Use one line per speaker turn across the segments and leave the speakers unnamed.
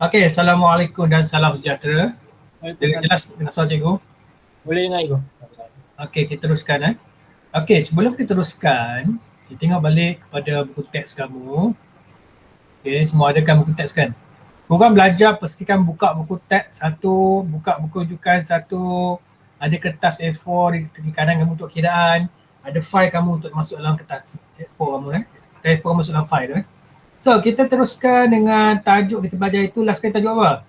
Okey, Assalamualaikum dan salam sejahtera.
Waalaikumsalam.
Jelas dengan soal cikgu?
Boleh dengar Ibu?
Okey, kita teruskan. Okey, sebelum kita teruskan, kita tengok balik kepada buku teks kamu. Okey, semua ada kan buku teks kan? Korang belajar pastikan buka buku teks satu, buka buku rujukan satu, ada kertas A4 di tepi kanan kamu untuk kiraan, ada file kamu untuk masuk dalam kertas A4 kamu kertas A4 masuk dalam file tu. So, kita teruskan dengan tajuk kita belajar itu. Last kali tajuk apa?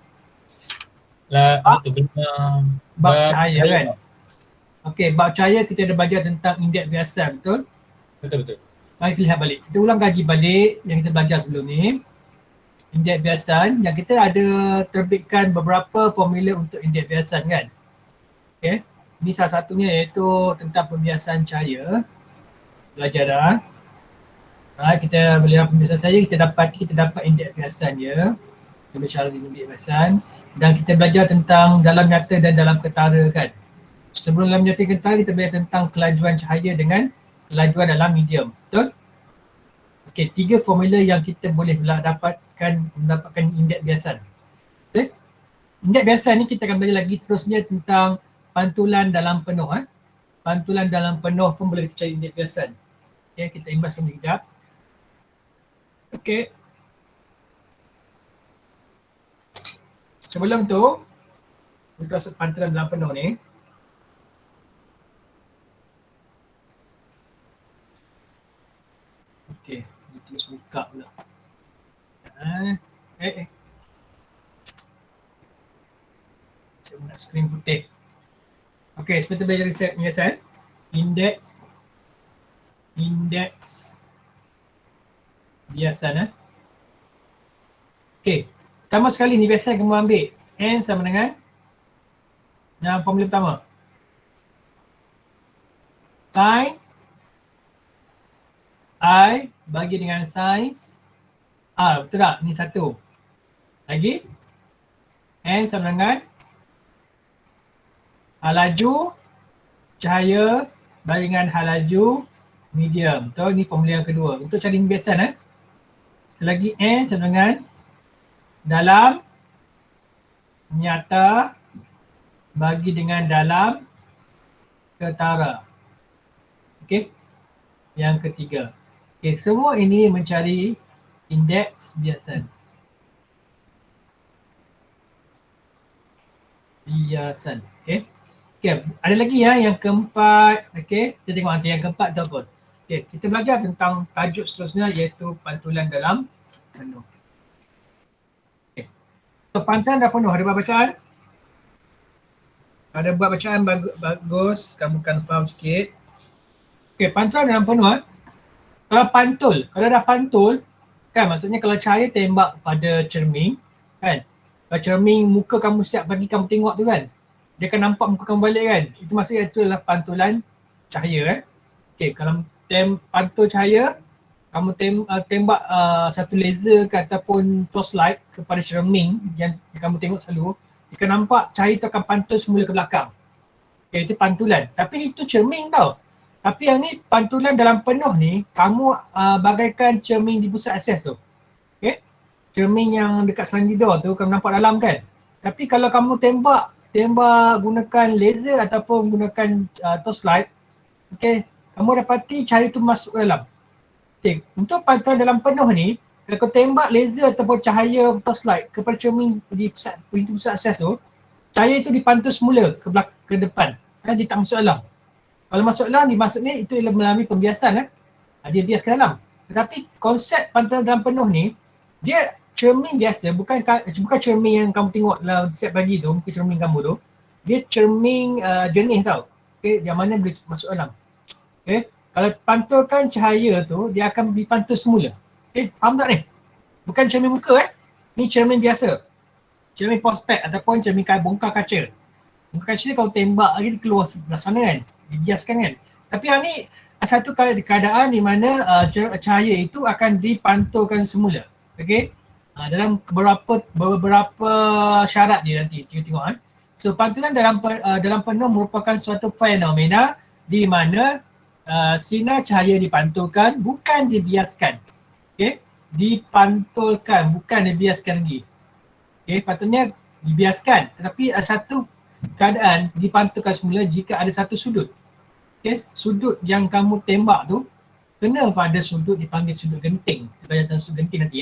Apa tu?
Bab cahaya kan? Okey, bab cahaya kita ada belajar tentang indeks biasa, betul?
Betul.
Mari kita lihat balik. Kita ulang kaji balik yang kita belajar sebelum ni. Indeks biasan yang kita ada terbitkan beberapa formula untuk indeks biasan kan. Okey. Ini salah satunya iaitu tentang pembiasan cahaya. Belajar dah. Kita belajar pembiasan cahaya, kita dapat indeks biasan dia. Kita bicara indeks biasan dan kita belajar tentang dalam nyata dan dalam ketara kan. Sebelum dalam nyata ketara kita belajar tentang kelajuan cahaya dengan kelajuan dalam medium. Betul? Okey, 3 formula yang kita boleh mendapatkan indeks biasan. Okay? Indeks biasan ni kita akan belajar lagi terusnya tentang pantulan dalam penuh. Pantulan dalam penuh pun boleh kita cari indeks biasan. Okay, kita imbaskan sekejap. Okey. Sebelum tu, kita masuk pantulan dalam penuh ni. Okey, kita terus buka pula. Saya nak skrin putih. Okey, seperti belajar biasa. Indeks biasan. Okey, pertama sekali ni biasa kamu ambil N sama dengan yang formula pertama. Sin I bagi dengan sin R, betul tak? Ni satu. Lagi N sama dengan laju cahaya bagi dengan laju medium. Betul, ni formula yang kedua. Untuk cari biasan lagi N sama dengan dalam nyata bagi dengan dalam ketara. Okey. Yang ketiga. Okey, semua ini mencari indeks biasan. Okey. Okey, ada lagi yang keempat. Okey, kita tengok nanti yang keempat tu apa. Okey, kita belajar tentang tajuk seterusnya iaitu pantulan dalam penuh. Okey. So, pantulan dalam penuh ada buat bacaan? Ada buat bacaan bagus, kamu kan faham sikit. Okey, pantulan dalam penuh kalau dah pantul kan, maksudnya kalau cahaya tembak pada cermin kan, kalau cermin muka kamu siap bagi kamu tengok tu kan, dia akan nampak muka kamu balik kan, itu maksudnya itu adalah pantulan cahaya. Okey, kalau pantul cahaya, kamu tembak satu laser ke ataupun torchlight kepada cermin yang kamu tengok selalu, dia akan nampak cahaya tu akan pantul semula ke belakang. Okey, itu pantulan, tapi itu cermin tau. Tapi yang ni pantulan dalam penuh ni, kamu bagaikan cermin di pusat akses tu. Okay? Cermin yang dekat sliding tu, kamu nampak dalam kan. Tapi kalau kamu tembak gunakan laser ataupun gunakan torchlight, okay, kamu dapati cahaya tu masuk ke dalam. Okay. Untuk pantulan dalam penuh ni, kalau kau tembak laser ataupun cahaya torchlight kepada cermin di pintu pusat akses tu, cahaya itu dipantul semula ke depan. Dia tak masuk dalam. Kalau masuk dalam, maksudnya itu ialah melalui pembiasan. Dia bias ke dalam. Tetapi konsep pantulan dalam penuh ni, dia cermin biasa, bukan cermin yang kamu tengok dalam setiap pagi tu, muka cermin kamu tu. Dia cermin jernih tau. Okay, yang mana boleh masuk dalam. Okay. Kalau pantulkan cahaya tu, dia akan dipantul semula. Okay, faham tak ni? Bukan cermin muka Ni cermin biasa. Cermin prospek ataupun cermin bongkar kaca. Bongkar kaca ni kalau tembak lagi, dia keluar sebelah sana kan. Dibiaskan kan. Tapi yang ni satu keadaan di mana cahaya itu akan dipantulkan semula. Okey. Dalam beberapa syarat dia nanti kita tengok. So pantulan dalam penuh merupakan suatu fenomena di mana sinar cahaya dipantulkan, bukan dibiaskan. Okey. Dipantulkan, bukan dibiaskan lagi. Patutnya dibiaskan. Tetapi ada satu keadaan dipantulkan semula jika ada satu sudut. Sudut yang kamu tembak tu kena pada sudut dipanggil sudut genting. Kita belajar tentang sudut genting nanti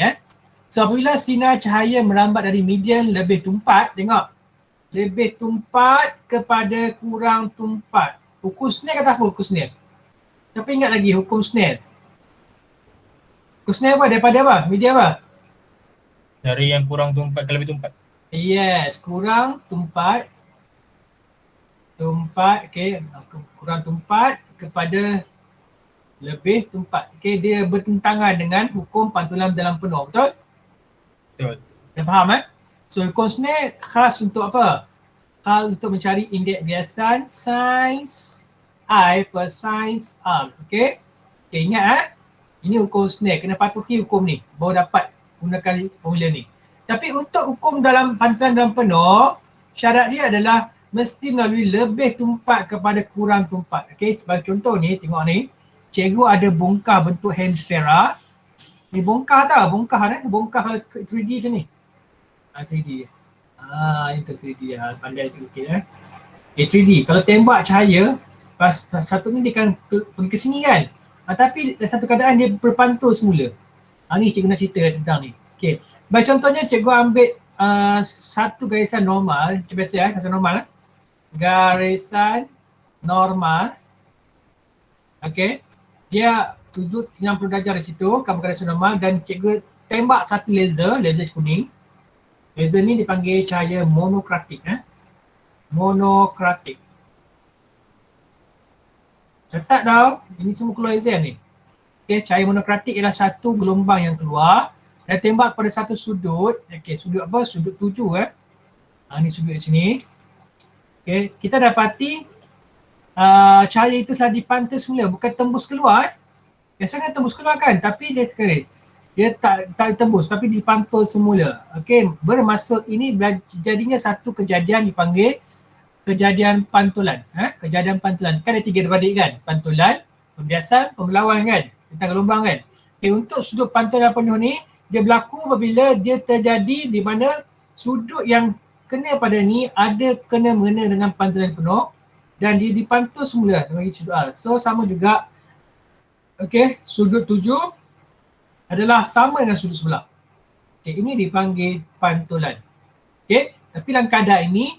So apabila sinar cahaya merambat dari median lebih tumpat, tengok. Lebih tumpat kepada kurang tumpat. Hukum Snell kata apa hukum Snell? Siapa ingat lagi hukum Snell? Hukum Snell apa? Daripada apa? Media apa?
Dari yang kurang tumpat ke lebih tumpat.
Yes, kurang tumpat. Kurang tumpat kepada lebih tumpat. Dia bertentangan dengan hukum pantulan dalam penuh, betul?
Betul.
Dah faham So hukum Snell khas untuk apa? Khas untuk mencari indeks biasan sains I per sains R. Ingat ini hukum Snell, kena patuhi hukum ni baru dapat gunakan formula ni. Tapi untuk hukum dalam pantulan dalam penuh, syarat dia adalah mesti melalui lebih tumpat kepada kurang tumpat. Sebagai contoh ni, tengok ni, cikgu ada bongkar bentuk hamstera. Ni bongkar tau, bongkar 3D macam ni. 3D. Itu 3D pandai tu okey 3D. Kalau tembak cahaya, satu ni dia akan pergi ke sini kan. Tapi satu keadaan dia berpantul semula. Ni cikgu nak cerita tentang ni. Sebagai contohnya cikgu ambil satu garisan normal, macam biasa garisan normal garisan normal. Dia sudut 90 darjah di situ, kamu garisan normal dan cikgu tembak satu laser kuning. Laser ni dipanggil cahaya monokratik. Monokratik. Catat tau, ini semua keluar exam ni. Cahaya monokratik ialah satu gelombang yang keluar dan tembak pada satu sudut. Sudut apa? Sudut 7 ni sudut di sini. Kita dapati cahaya itu telah dipantul semula, bukan tembus keluar. Biasanya tembus keluar kan, tapi dia tak tembus tapi dipantul semula. Bermaksud ini jadinya satu kejadian dipanggil kejadian pantulan. Kejadian pantulan. Kan ada 3 berbanding kan? Pantulan, pembiasan, pemelawan kan? Tentang gelombang kan? Untuk sudut pantulan penuh ni, dia berlaku apabila dia terjadi di mana sudut yang kena pada ni ada kena mengena dengan pantulan penuh dan dia dipantul semula bagi sudut R. So sama juga sudut 7 adalah sama dengan sudut sebelah. Ini dipanggil pantulan. Tapi dalam keadaan ini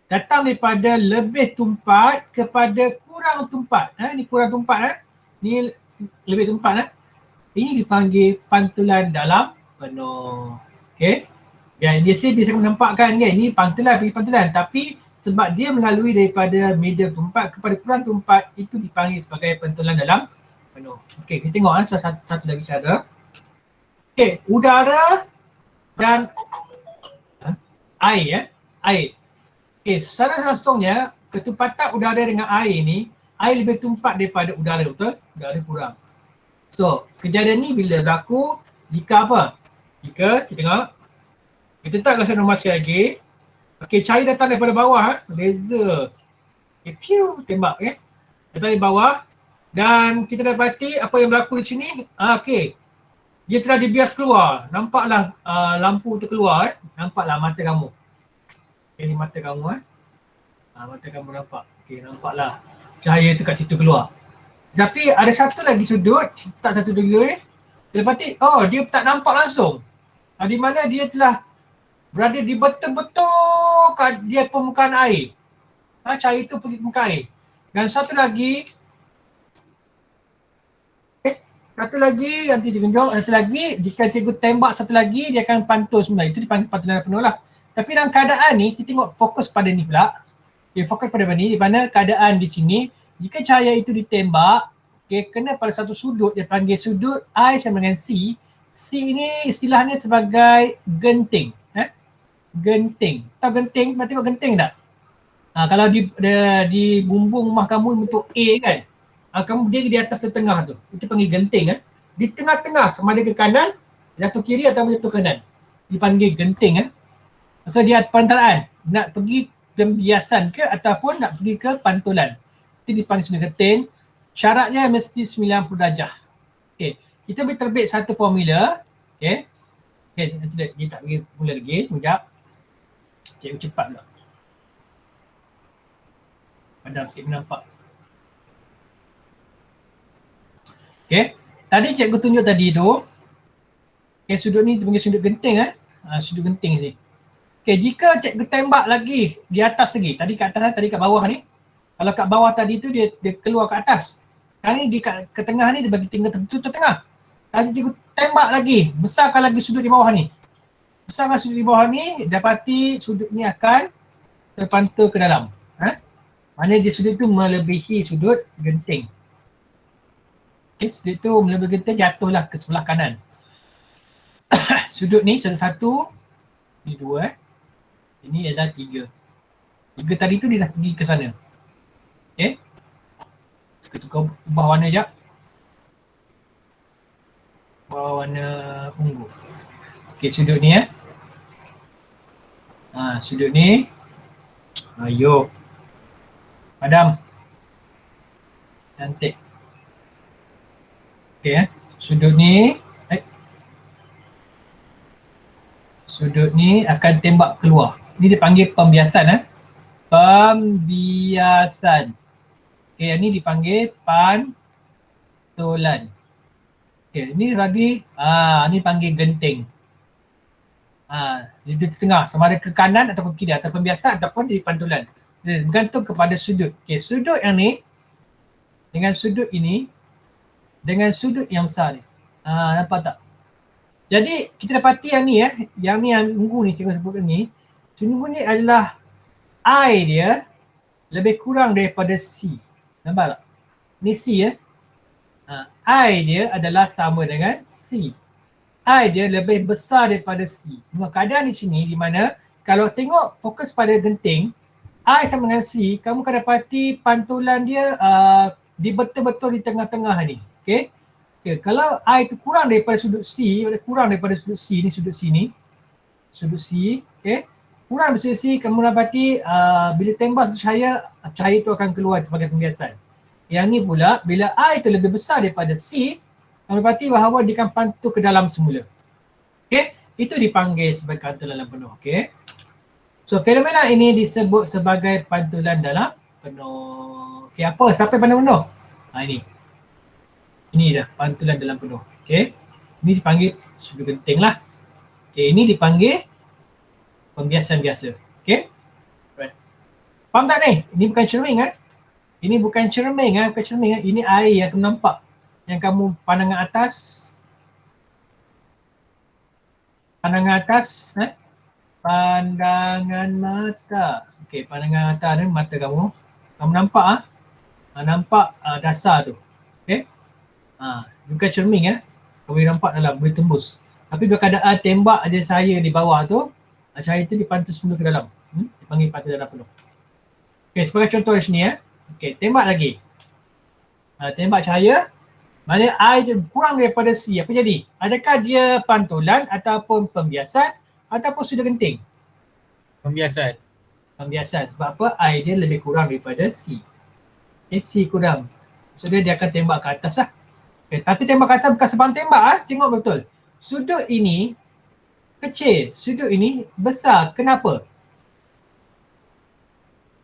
datang daripada lebih tumpat kepada kurang tumpat. Ni kurang tumpat ni lebih tumpat Ini dipanggil pantulan dalam penuh. Yang biasa menampakkan kan ini pantulan tapi sebab dia melalui daripada medium tumpat kepada kurang tumpat, itu dipanggil sebagai pantulan dalam penuh. Kita tengok satu lagi cara. Udara dan air air. Secara langsungnya ketumpatan udara dengan air ni, air lebih tumpat daripada udara, betul? Udara kurang. So, kejadian ni bila berlaku jika apa? Jika kita tengok, kita letak garisan normal sekali lagi. Cahaya datang daripada bawah, laser. Piu, tembak datang dari bawah dan kita dapati apa yang berlaku di sini. Dia telah dibias keluar. Nampaklah lampu tu keluar Nampaklah mata kamu. Ini mata kamu mata kamu nampak. Nampaklah cahaya tu kat situ keluar. Tapi ada satu lagi sudut, tak satu lagi dia dapati, dia tak nampak langsung. Di mana dia telah berada di betul-betul dia permukaan air. Cahaya itu pergi permukaan air. Dan satu lagi nanti ditunjuk, satu lagi jika cikgu tembak satu lagi dia akan pantul semula. Itu dipanggil pantulan penuh lah. Tapi dalam keadaan ni kita tengok fokus pada ni pula. Fokus pada ni di mana keadaan di sini jika cahaya itu ditembak kena pada satu sudut, dia panggil sudut I sama dengan C. C ini istilahnya sebagai genting. Genting. Tahu genting? Pernah tengok genting tak? Kalau di bumbung rumah kamu bentuk A kan, kamu dia di atas tengah tu, itu panggil genting. Di tengah-tengah sama ada ke kanan, jatuh kiri atau jatuh kanan, dipanggil genting. So dia perantaraan, nak pergi pembiasan ke ataupun nak pergi ke pantulan, itu dipanggil sebagai genting. Syaratnya mesti 90 darjah. Kita boleh terbit satu formula. Okay, nanti dia tak bagi mula lagi. Sekejap. Cikgu cepat pula. Padam sikit nampak. Okay. Tadi cikgu tunjuk tadi tu. Okay, sudut ni panggil sudut genting sudut genting ni. Okay, jika cikgu tembak lagi di atas lagi. Tadi kat atas, tadi kat bawah ni. Kalau kat bawah tadi tu dia keluar ke atas. Sekarang ni di ke tengah ni dia bagi tinggal tertentu tengah. Tadi cikgu tembak lagi. Besarkan lagi sudut di bawah ni. Besarkan sudut di bawah ni. Dapati sudut ni akan terpantul ke dalam. Maknanya dia sudut tu melebihi sudut genting. Okay, sudut tu melebihi genting jatuhlah ke sebelah kanan. Sudut ni satu, ni dua ini adalah tiga. Tiga tadi tu dia dah pergi ke sana. Okay. Kita tukar ubah warna sekejap. Ubah warna ungu. Okay, sudut ni sudut ni. Ayo. Padam. Cantik. Okay, sudut ni. Sudut ni akan tembak keluar. Ni dipanggil pembiasan. Pembiasan. Okay, yang ni dipanggil pantulan. Okay, ni lagi, ni panggil genting. Di tengah, sama ada ke kanan ataupun kiri, atau pembiasan ataupun di pantulan. Dia bergantung kepada sudut. Okay, sudut yang ni, dengan sudut ini, dengan sudut yang besar ni. Nampak tak? Jadi kita dapati yang ni yang ungu ni saya sebutkan ni, sungguh ni adalah I dia lebih kurang daripada C. Nampak tak? Ni C I dia adalah sama dengan C. I dia lebih besar daripada C. Dengan keadaan di sini di mana kalau tengok fokus pada genting, I sama dengan C, kamu akan dapati pantulan dia di betul-betul di tengah-tengah ni. Okay? Okay, kalau I tu kurang daripada sudut C, kurang daripada sudut C ni, sudut C ni, sudut C, okay, kurang daripada sudut C, kamu dapati bila tembak sudut cahaya tu akan keluar sebagai pembiasan. Yang ni pula, bila I tu lebih besar daripada C, kamu dapati bahawa dia akan pantul ke dalam semula. Okay, itu dipanggil sebagai pantulan dalam penuh. Okay, so fenomena ini disebut sebagai pantulan dalam penuh. Okay, apa? Siapa yang pandang penuh? Ini. Ini dah pantulan dalam penuh. Okay. Ini dipanggil sudut genting lah. Okay. Ini dipanggil pembiasan biasa. Okay. Right. Faham tak ni? Ini bukan cermin Ini bukan cermin bukan cermin Ini air yang kamu nampak. Yang kamu pandangan atas. Pandangan atas. Pandangan mata. Okay. Pandangan mata ni mata kamu. Kamu nampak nampak dasar tu. Okay. Bukan cermin kamu boleh nampak dalam, boleh tembus. Tapi bila keadaan tembak ada cahaya di bawah tu, cahaya tu dipantul semula ke dalam. Dipanggil pantulan dalam penuh. Okay, sebagai contoh di sini Okay, tembak lagi. Tembak cahaya, maknanya I dia kurang daripada C. Apa jadi? Adakah dia pantulan ataupun pembiasan ataupun sudut genting?
Pembiasan.
Pembiasan. Sebab apa? I dia lebih kurang daripada C. Okay, C kurang. So dia akan tembak ke atas lah. Okay, tapi tembak kata bukan sebab tembak tengok betul. Sudut ini kecil, sudut ini besar. Kenapa?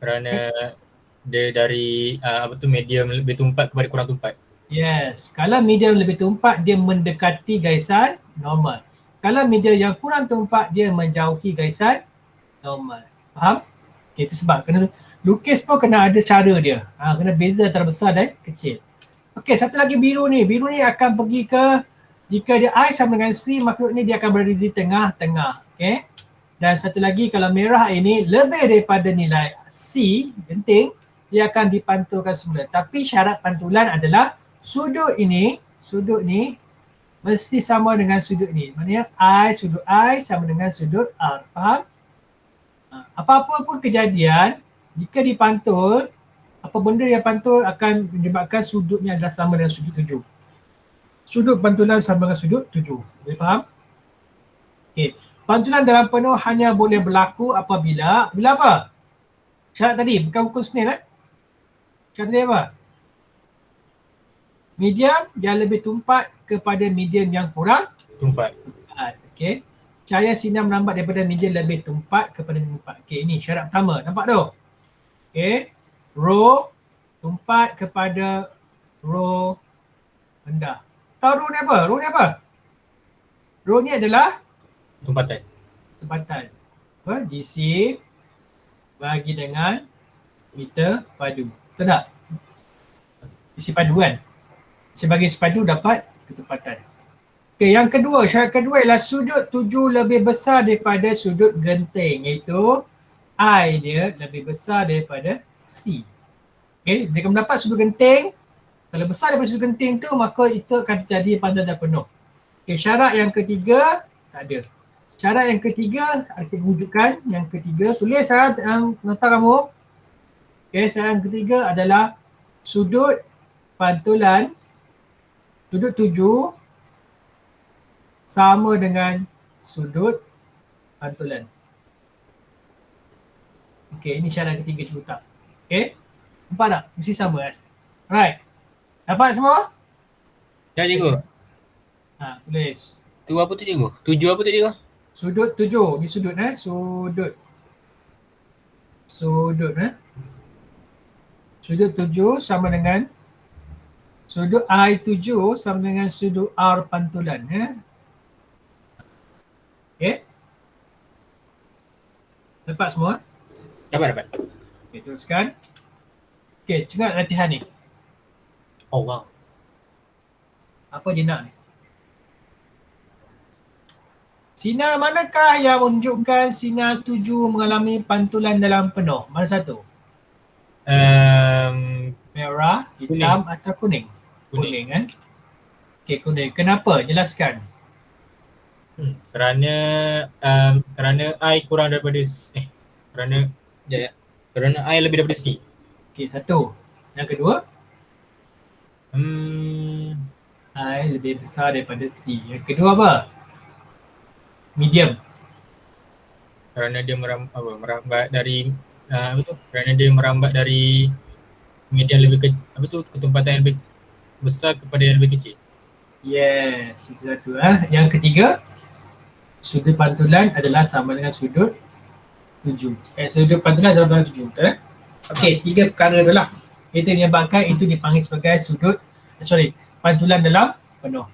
Kerana dia dari medium lebih tumpat kepada kurang tumpat.
Yes, kalau medium lebih tumpat dia mendekati gaisan normal. Kalau medium yang kurang tumpat dia menjauhi gaisan normal. Faham? Okay, itu sebab kena lukis pun kena ada cara dia. Kena beza antara besar dan kecil. Okey, satu lagi biru ni. Biru ni akan pergi ke, jika dia I sama dengan C, maksudnya dia akan berada di tengah-tengah. Okey. Dan satu lagi, kalau merah ini lebih daripada nilai C, genting, dia akan dipantulkan semula. Tapi syarat pantulan adalah sudut ni mesti sama dengan sudut ni. Maknanya sudut I sama dengan sudut R. Faham? Apa-apa pun kejadian, jika dipantul, apa benda yang pantul akan menyebabkan sudutnya adalah sama dengan sudut 7. Sudut pantulan sama dengan sudut 7. Boleh faham? Okey. Pantulan dalam penuh hanya boleh berlaku apabila apa? Syarat tadi, bukan hukum Snell Syarat tadi apa? Medium yang lebih tumpat kepada medium yang kurang
tumpat.
Okey. cahaya sinar merambat daripada media lebih tumpat kepada tumpat. Okey, ini syarat pertama. Nampak tu? Okey. Rho tumpat kepada rho rendah. Tahu rho ni apa? Rho ni apa? Rho ni adalah
Tumpatan.
tempatan. Apa? GC bagi dengan meter padu. Betul tak? Isi padu kan? Sebagai sepadu dapat ketepatan. Okey, yang kedua, syarat kedua ialah sudut tuju lebih besar daripada sudut genting, iaitu I dia lebih besar daripada C. Okey, bila kamu dapat sudut genting, kalau besar daripada sudut genting tu, maka itu akan terjadi pantulan dah penuh. Okey, syarat yang ketiga tak ada. Syarat yang ketiga, kita wujudkan yang ketiga, tulis nota kamu. Okey, syarat yang ketiga adalah sudut pantulan, sudut tuju sama dengan sudut pantulan. Okey, ini syarat ketiga cikgu letak. Okey, nampak tak? Mesti sama kan? Alright, dapat semua?
Ya cikgu.
Ha, tulis.
Tu apa tu cikgu? Tuju apa tu cikgu?
Sudut tuju, ni sudut sudut. Sudut Sudut tuju sama dengan sudut I7 sama dengan sudut R pantulan Okey. Dapat semua?
Dapat.
Okey, teruskan. Okey, cengat latihan ni.
Oh wow.
Apa dia nak ni? Sinar manakah yang menunjukkan sinar tuju mengalami pantulan dalam penuh? Mana satu? Merah, hitam atau kuning? Kuning kan? Okey, kuning. Kenapa? Jelaskan.
Kerana I kurang daripada kerana I lebih daripada C.
Okey, satu. Yang kedua? I lebih besar daripada C. Yang kedua apa? Medium.
Kerana dia merambat dari kerana dia merambat dari media lebih ketempatan yang lebih besar kepada yang lebih kecil.
Yes, itu satu. Yang ketiga, sudut pantulan adalah sama dengan sudut tuju. Sudut pantulan sama dengan tuju, betul? Okey, tiga perkara tu lah. Itu menyebabkan itu dipanggil sebagai pantulan dalam penuh.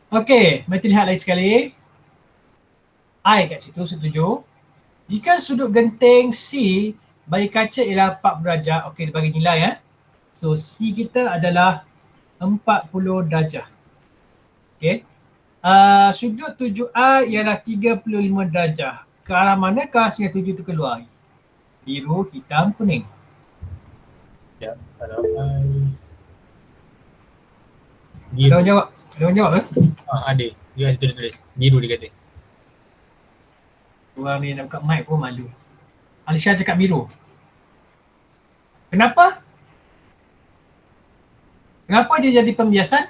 Okey, mari lihat lagi sekali. I kat situ setuju. Jika sudut genting C bagi kaca ialah 40 darjah, okey, dia bagi nilai So C kita adalah 40 darjah. Okey. Sudut tuju I ialah 35 darjah. Ke arah manakah sinar tuju itu keluar? Biru, hitam, kuning.
Ya, kalau I
Ada orang jawab? Ada orang jawab ke?
ada. Dia tulis biru dia kata.
Orang ni nak buka mic pun malu. Alisha cakap biru. Kenapa? Kenapa dia jadi pembiasan?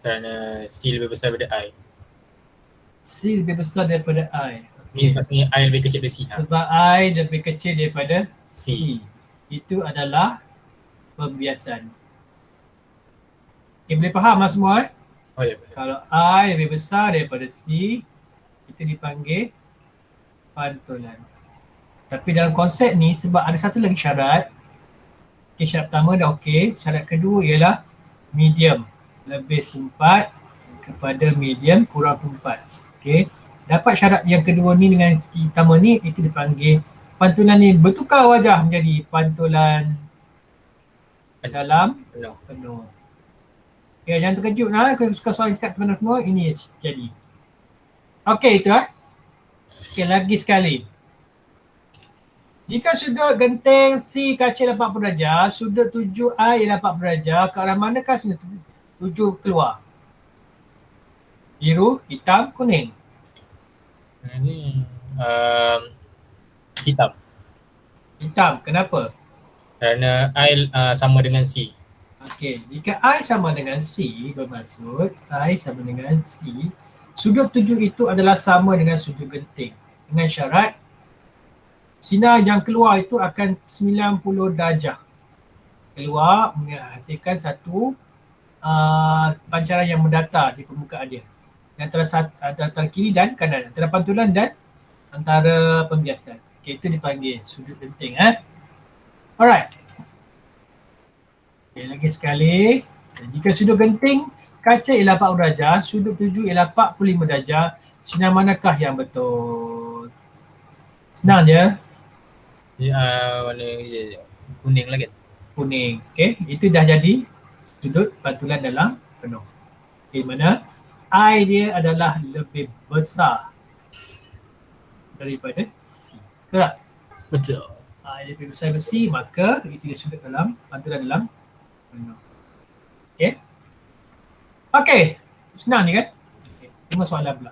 Kerana C lebih besar daripada I.
C lebih besar daripada I.
Ini maksudnya I lebih kecil daripada C.
Sebab I lebih kecil daripada
C.
Itu adalah pembiasan. Okay, boleh faham lah semua
Oh ya.
Kalau I lebih besar daripada C, itu dipanggil pantulan. Tapi dalam konsep ni, sebab ada satu lagi syarat. Okay, syarat pertama dah okey. Syarat kedua ialah medium. Lebih tumpat kepada medium kurang tumpat. Okay. Dapat syarat yang kedua ni dengan pertama ni, itu dipanggil pantulan ni bertukar wajah menjadi pantulan dalam penuh. Okay, jangan terkejut kalau suka soal dekat teman-teman semua, ini jadi. Okey, itu Okey, lagi sekali. Jika sudut genting C kaca ialah 40 darjah, sudut tuju I ialah 40 darjah, ke arah manakah sudut tuju keluar? Biru, hitam, kuning.
Ini hitam.
Hitam, kenapa?
Kerana I sama dengan C.
Okey, jika I sama dengan C, bermaksud I sama dengan C, sudut tuju itu adalah sama dengan sudut genting. Dengan syarat sinar yang keluar itu akan 90 darjah. Keluar menghasilkan satu pancaran yang mendatar di permukaan dia. Antara kiri dan kanan, antara pantulan dan antara pembiasan. Okay, itu dipanggil sudut genting. Alright. Okay, lagi sekali. Jika sudut genting kaca ialah 40 darjah, sudut tuju ialah 45 darjah, sinar manakah yang betul? Senang je.
Warna kuning lah kan?
Kuning. Okay, itu dah jadi sudut pantulan dalam penuh. Okay, mana I dia adalah lebih besar daripada C. Betul tak?
Betul.
I lebih besar daripada C, maka itu dia sudut dalam pantulan dalam penuh. Okay. Okay, senang ni kan? Okay. 5 soalan pula.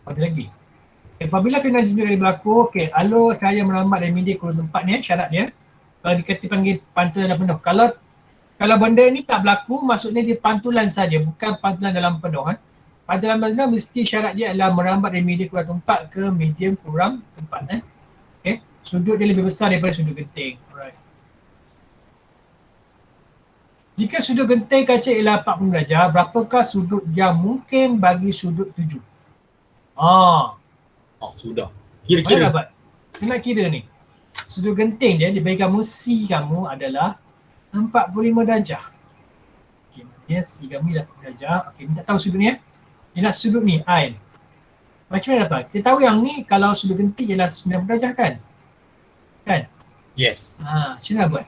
Ada lagi. Okay, apabila kena tunjuk dari berlaku, okay, alur cahaya merambat dari media ke tempat ni, syarat dia. Kalau dikata panggil pantulan dalam penuh. Kalau benda ni tak berlaku, maksudnya dia pantulan saja, bukan pantulan dalam penuh. Pantulan dalam penuh mesti syarat dia adalah merambat dari media kurang tempat ke medium kurang tempat. Okay. Sudut dia lebih besar daripada sudut genting. Alright. Jika sudut genting kaca ialah 40 darjah, berapakah sudut yang mungkin bagi sudut tuju?
Sudah.
Mana
Kira-kira.
dapat? Kena kira ni. Sudut genting dia bagi kamu C kamu adalah 45 darjah. Okey, maknanya C kamu ialah 40 darjah. Okey, kita tahu sudut ni Dia nak sudut ni, I. Macam mana dapat? Kita tahu yang ni kalau sudut genting ialah 90 darjah kan? Kan?
Yes.
Macam mana buat?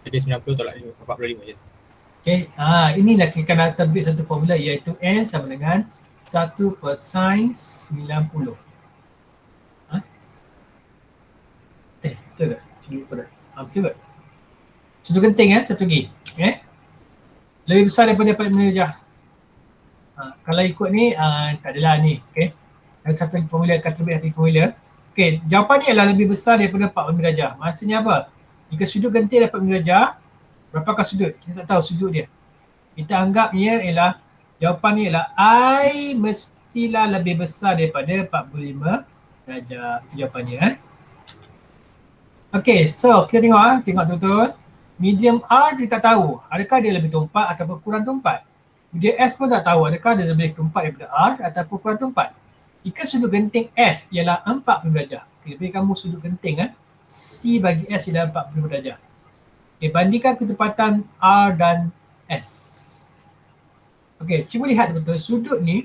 Jadi 90 tolak 45 je.
Okey, inilah kita nak terbit satu formula iaitu N sama dengan 1 per sin 90. Betul tak? Betul tak? Sudut genting satu lagi. Lebih besar daripada 45 darjah. Kalau ikut ni, tak adalah ni. Okay. Ada satu formula, kata lebih satu formula. Okay, jawapan ni adalah lebih besar daripada 45 darjah. Maksudnya apa? Jika sudut genting dapat 45 darjah, berapakah sudut? Kita tak tahu sudut dia. Kita anggapnya ialah, jawapan ni ialah I mestilah lebih besar daripada 45 darjah. Jawapannya. Okay, so kita tengok betul-betul. Medium R kita tak tahu adakah dia lebih tumpat ataupun kurang tumpat. Medium S pun tak tahu adakah dia lebih tumpat daripada R ataupun kurang tumpat. Jika sudut genting S ialah 40 darjah. Okay, bagi kamu sudut genting C bagi S ialah 45 darjah. Okay, bandingkan ketepatan R dan S. Okay, cuba lihat betul sudut ni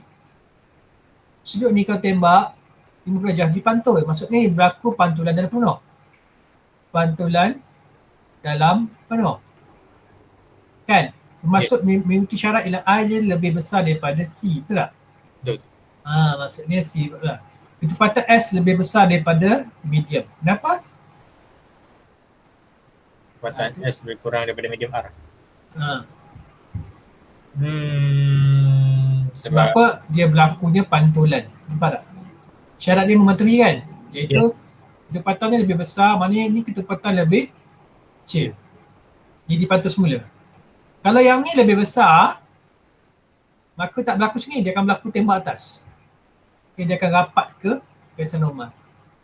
kau tembak 50 darjah dipantul. Maksudnya berlaku pantulan dalam penuh. Pantulan dalam penuh. Kan? Maksud mengikuti syarat ialah I dia lebih besar daripada C, betul tak?
Betul.
Maksudnya C lah. Ketepatan S lebih besar daripada medium. Kenapa?
Ketepatan S lebih kurang daripada medium R.
Sebab apa? Dia berlakunya pantulan. Nampak tak? Syarat dia mematuhi kan? Iaitu ketepatannya lebih besar, maknanya ni ketepatan lebih kecil. Jadi pantul semula. Kalau yang ni lebih besar, maka tak berlaku sini, dia akan berlaku tembak atas. Okay, dia akan rapat ke garis normal.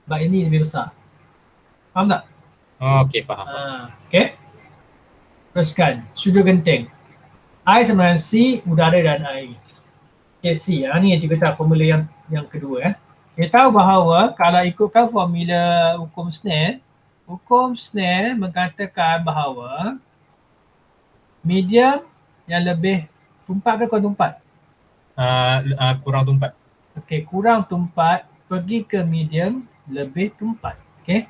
Sebab ini lebih besar. Faham tak?
Okey, faham.
Okay. Teruskan, sudut genting. I sama dengan C, udara dan air. Okay, C. Ni yang kita tahu formula yang kedua. Kita tahu bahawa kalau ikutkan formula hukum Snell mengatakan bahawa medium yang lebih tumpat ke kurang tumpat?
Kurang tumpat.
Okey, kurang tumpat pergi ke medium lebih tumpat. Okey.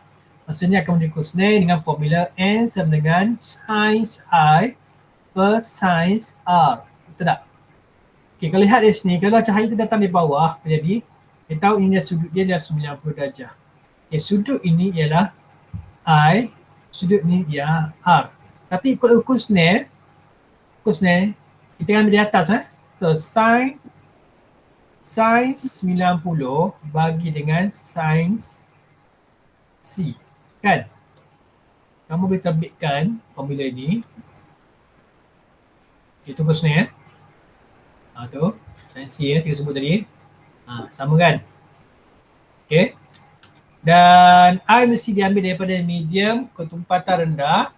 Maksudnya akan mengikut Snell dengan formula N sama dengan sin I per sin R. Betul tak? Okey, kalau lihat di sini, kalau cahaya itu datang di bawah, jadi kita tahu ini sudut dia adalah 90 darjah. Okay, sudut ini ialah I, sudut ini ialah R. Tapi ikut ukur Snell, kita ambil di atas. So, sin 90 bagi dengan sin C. Kan? Kamu boleh terbitkan formula ini. Okay, tunggu Snell. Tu, sin C kita sebut tadi. Sama kan? Okay. Dan I mesti diambil daripada medium ketumpatan rendah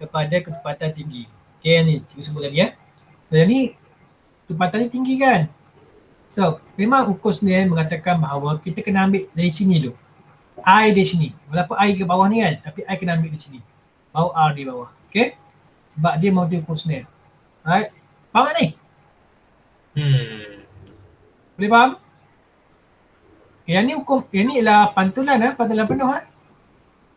kepada ketepatan tinggi. Okay, ni kita sebut tadi Yang ni ketumpatannya tinggi kan. So memang ukur Snell mengatakan bahawa kita kena ambil dari sini dulu. I di sini. Walaupun I ke bawah ni kan, tapi I kena ambil di sini. Baru R di bawah. Okay. Sebab dia mau ukur Snell. Alright. Faham tak ni? Boleh faham? Yang ni hukum, yang ni ialah pantulan pantulan penuh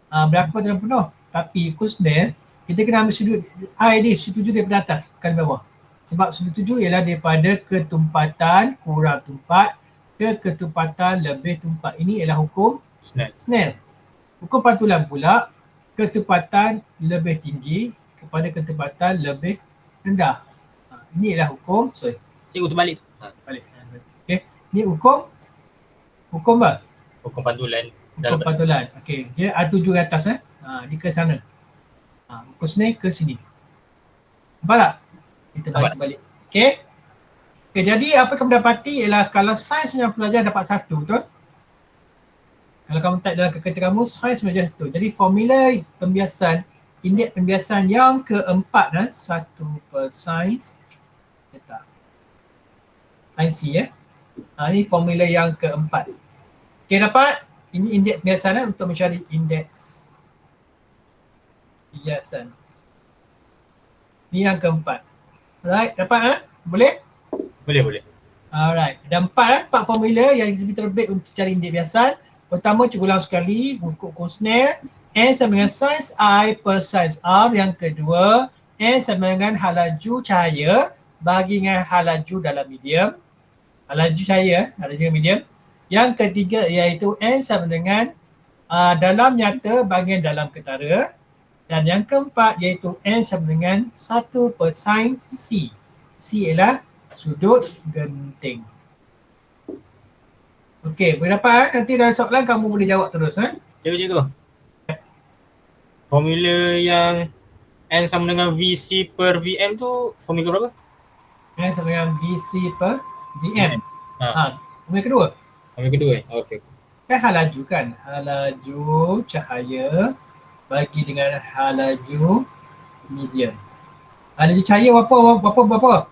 berapa pantulan penuh. Tapi ukur Snell, kita kena ambil sudut I ni, sudut tujuh daripada atas, bukan bawah. Sebab sudut tujuh ialah daripada ketumpatan kurang tumpat ke ketumpatan lebih tumpat. Ini ialah hukum Snell. Hukum pantulan pula, ketumpatan lebih tinggi kepada ketumpatan lebih rendah. Ini ialah hukum,
Cikgu terbalik tu.
Balik. Okay. Ni hukum apa?
Hukum pantulan.
Hukum pantulan. Okey, dia A7 ke atas dia ke sana. Hukum Snell ke sini. Nampak tak? Kita balik. Okey. Okey, jadi apa kamu dapati ialah kalau sains yang pelajar dapat 1, betul? Kalau kamu type dalam kereta kamu, sains pelajar 1. Jadi formula pembiasan, indeks pembiasan yang keempat 1 per sains. Kita. Sains C ini formula yang keempat. Okey, dapat? Ini indeks pembiasan untuk mencari indeks pembiasan. Ini yang keempat. Alright, dapat Boleh?
Boleh.
Alright, ada 4 formula yang lebih terbaik untuk cari indeks pembiasan. Pertama, cikgu ulang sekali, hukum Snell. N sama dengan sains I per sains R. Yang kedua, N sama dengan halaju cahaya bagi dengan halaju dalam medium. Halaju cahaya, halaju medium. Yang ketiga iaitu N sama dengan dalam nyata bagi dalam ketara. Dan yang keempat iaitu N sama dengan 1 per sains C. C ialah sudut genting. Okey, boleh dapat nanti dalam soalan kamu boleh jawab terus
Cikgu. Formula yang N sama dengan VC per VM tu formula berapa?
N sama dengan VC per VM. Formula kedua.
Formula kedua Okey.
Kan halaju kan? Halaju cahaya bagi dengan halaju medium. Halaju cahaya berapa?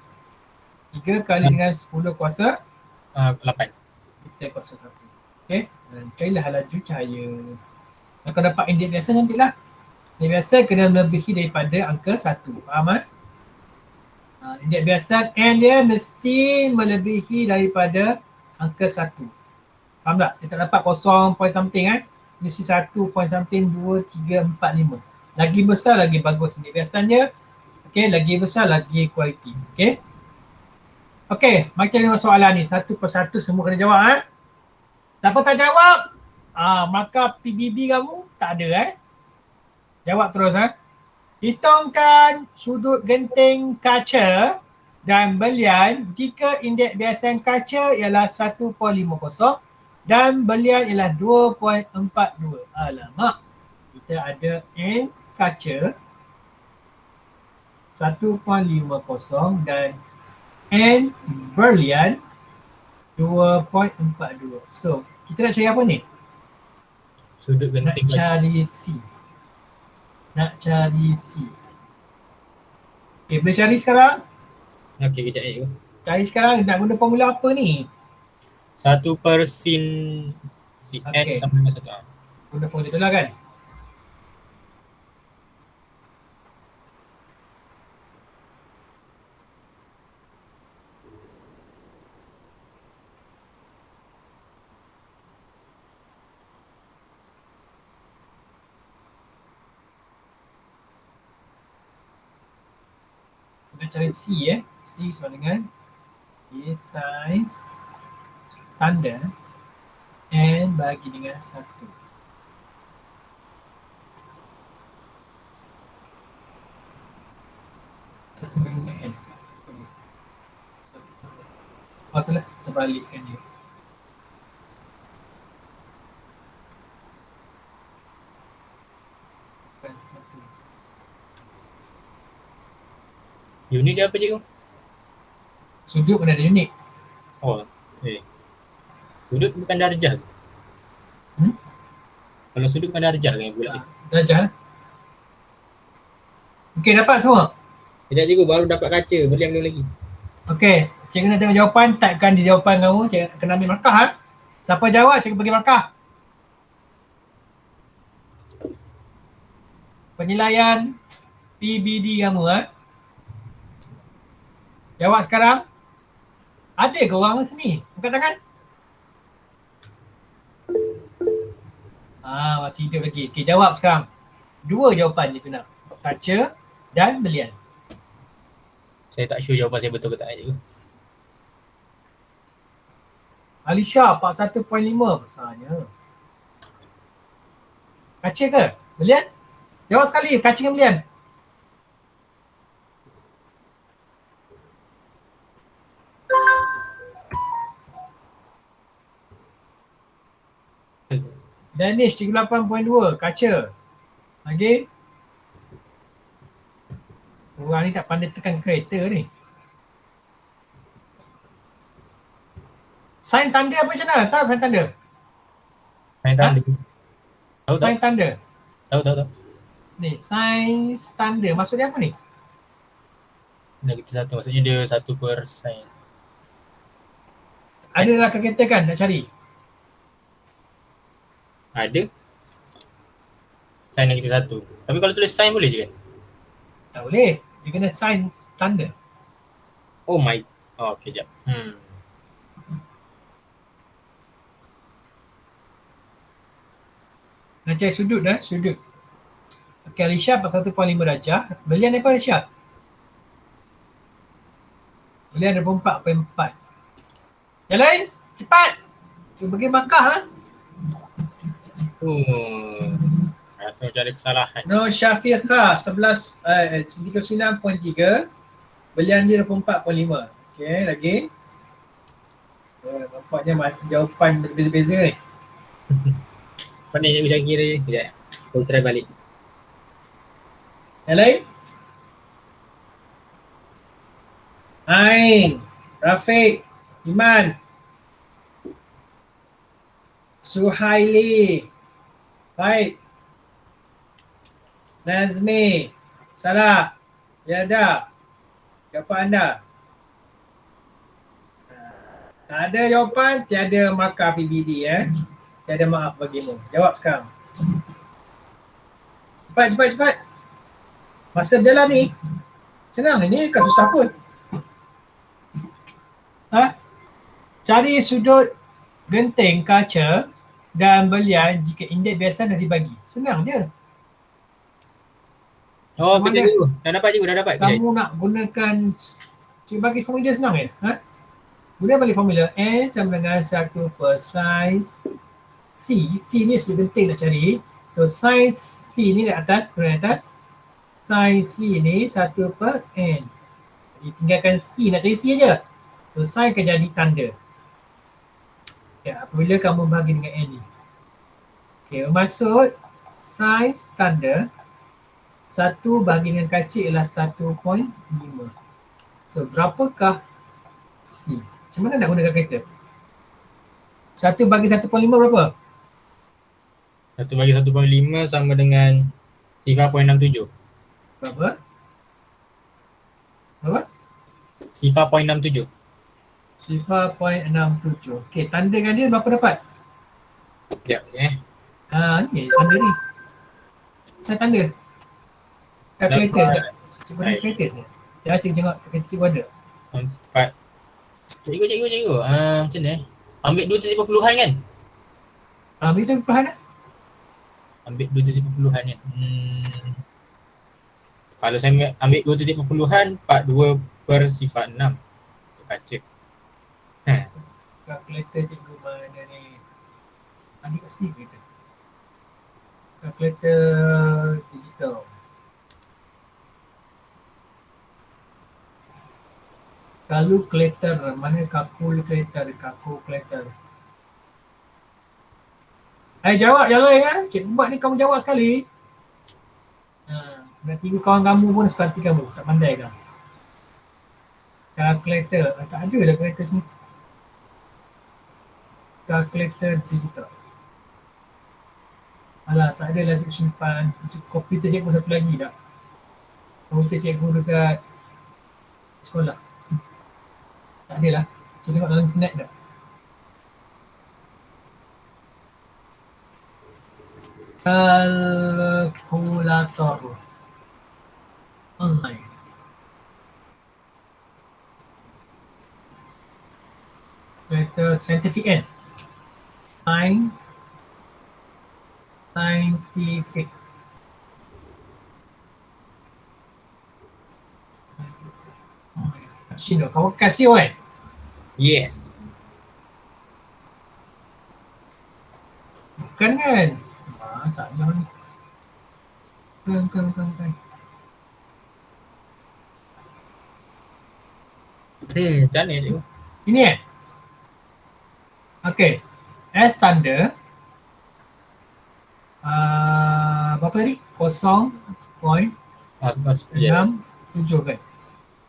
3 kali dengan 10 kuasa
8.
Kita kuasa 1. Okey. Dan carilah halaju cahaya. Kalau dapat indeks biasa nantilah. Indeks biasa kena melebihi daripada angka 1. Faham indeks biasa N dia mesti melebihi daripada angka 1. Faham tak? Dia tak dapat 0 point something mesti 1 point something, 2, 3, 4, 5. Lagi besar lagi bagus indeks biasanya. Okey, lagi besar lagi kualiti. Okey. Okey, mari kita tengok soalan ni. Satu persatu semua kena jawab Siapa tak jawab, maka PBB kamu tak ada Jawab terus Hitungkan sudut genting kaca dan belian jika indeks biasan kaca ialah 1.50 dan belian ialah 2.42. Alamak. Kita ada N kaca 1.50 dan N berlian 2.42. So, kita nak cari apa ni?
Sudut genting.
Nak cari C. Okay, boleh cari sekarang?
Okey, kejap
Cari sekarang, nak guna formula apa ni?
1 per sin N sama dengan 1.
Guna formula tu lah kan? Kita cari C C sama dengan sains tanda N bagi dengan 1. Satu dengan N. Itulah, terbalikkan dia. Bukan 1.
Unit dia apa cikgu?
Sudut pun ada unit.
Sudut bukan darjah. Kalau sudut bukan darjah kan bulat kecil.
Darjah. Okey, dapat semua?
Sekejap cikgu baru dapat kaca, belian belum lagi.
Okey, cikgu nak tengok jawapan, typekan di jawapan kamu, cikgu kena ambil markah ha. Siapa jawab, cikgu bagi markah. Penilaian PBD kamu ha. Jawab sekarang. Ada ke orang sini? Angkat tangan. Masih hidup lagi. Okey, jawab sekarang. Dua jawapan je nak. Kaca dan belian.
Saya tak sure jawapan saya betul ke tak cikgu.
Alisha 41.5 besarnya. Kaca ke? Belian? Jawab sekali, kaca dengan belian. Danish 38.2, kaca. Lagi? Orang ni tak pandai tekan kereta ni. Sign tanda apa macam mana? Tahu sign tanda?
Main tanda. Tahu tak?
Sign tanda.
Tahu.
Ni, sign tanda. Maksudnya apa ni?
Negatif satu, maksudnya dia 1%.
Ada dalam kereta kan nak cari?
Ada. Sign negatif satu. Tapi kalau tulis sign boleh je kan?
Tak boleh. Dia kena sign tanda.
Oh my. Oh, okay, jap.
Nak cari sudut dah, sudut. Okey, Alisha 41.5 darjah. Belian apa Alisha? Belian 24.4. Yang lain, cepat. Cuba bagi markah ha.
Rasa macam ada kesalahan.
No Syafiqah 39.3. Belian dia 24.5. Okey, lagi. Nampaknya jawapan berbeza-beza ni.
Pandai je usaha kira je. Sekejap. Kita try balik.
Yang lain? Ain, Rafiq, Iman, Suhaili, Faid, Nazmi, Salah, Yada. Jawapan anda? Tak ada jawapan, tiada markah PBD Tiada maaf bagimu. Jawab sekarang. Cepat. Masa berjalan ni, senang ni, kan susah pun. Cari sudut genting kaca dan belian jika indeks biasa dah dibagi. Senang je.
Oh, kejap dulu. Dah dapat.
Kamu nak gunakan, cikgu bagi formula senang Guna bagi formula N sama dengan 1 per size C. C ni sudut genting nak cari. So size C ni di atas, turun atas. Size C ni 1 per N. Jadi tinggalkan C, nak cari C aja. So sign akan jadi tanda. Apabila kamu bagi dengan N ni. Bermaksud size tanda 1 bagi dengan kaca ialah 1.5. So berapakah C? Macam mana nak gunakan kereta? 1 bagi 1.5 berapa?
1 bagi 1.5 sama dengan 0.67.
Berapa?
0.67.
0.67. Okey, tandakan dia berapa dapat?
Sekejap
Ni tanda ni. Saya tanda. Kalkulator sekejap. Cikgu ada kalkulator sekejap. Ya, cikgu tengok cikgu ada.
4. Cikgu. Macam mana Ambil 2.0 kan?
Ambil tu perlahan
Ambil 2.0 kan? Kalau saya ambil 2.0, 42 per sifat 6. Untuk kaca.
Kalkulator cikgu mana ni? Ambil kat sini kereta. Kalkulator digital. Kalkulator, mana kalkulator? Jawab kan? Cikgu buat ni kamu jawab sekali. Dan 3 kawan kamu pun seperti kamu, tak pandai kan? Kalkulator, tak ada lah kalkulator sini. Kalkulator digital. Alah, tak ada lah simpan. Komputer cikgu satu lagi tak? Komputer cikgu dekat sekolah. Tak adalah. Kita tengok dalam internet dah. Kalkulator online. Kata scientific kan? Scientific. Sino, kau kasih kan?
Yes.
Bukan kan? Salah ni. Bukan.
Macam mana cikgu?
Ini Okay. S tanda berapa tadi? 0.67 kan?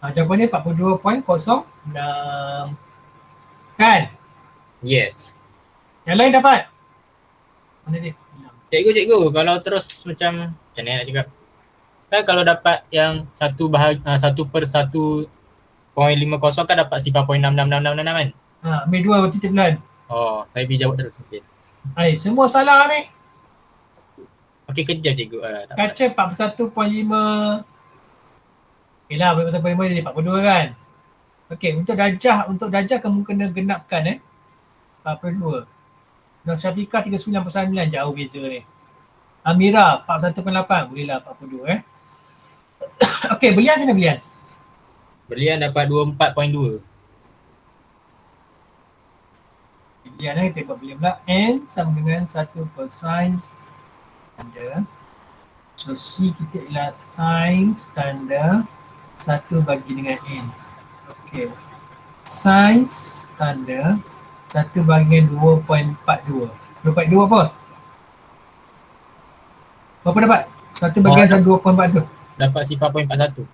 Jawapannya 42.06 kan?
Yes.
Yang lain dapat? Mana dia?
Cikgu, kalau terus macam mana nak cakap? Kan kalau dapat yang 1/1.50 kan dapat 0.666666 kan?
Ambil 2 titik bulan.
Oh, saya pergi jawab terus mungkin.
Semua salah ni.
Okey, kejap cikgu. Tak apa.
Kaca 41.5. Okay lah, 41.5 jadi 42 kan? Okey, untuk darjah kamu kena genapkan 42. Dan Syafiqah 39.9, jauh beza ni. Amira 41.8, bolehlah 42 Okey, Belian sana Belian.
Belian dapat 24.2.
Belian kita buat Belian pula. N sama dengan 1 cosine standard. So C kita ialah sin standard 1 bagi dengan N. Okey. Sin standard 1 bagi dengan 2.42. 2.42 apa? Berapa dapat? 1 bagi dengan 2.42.
Dapat 0.41.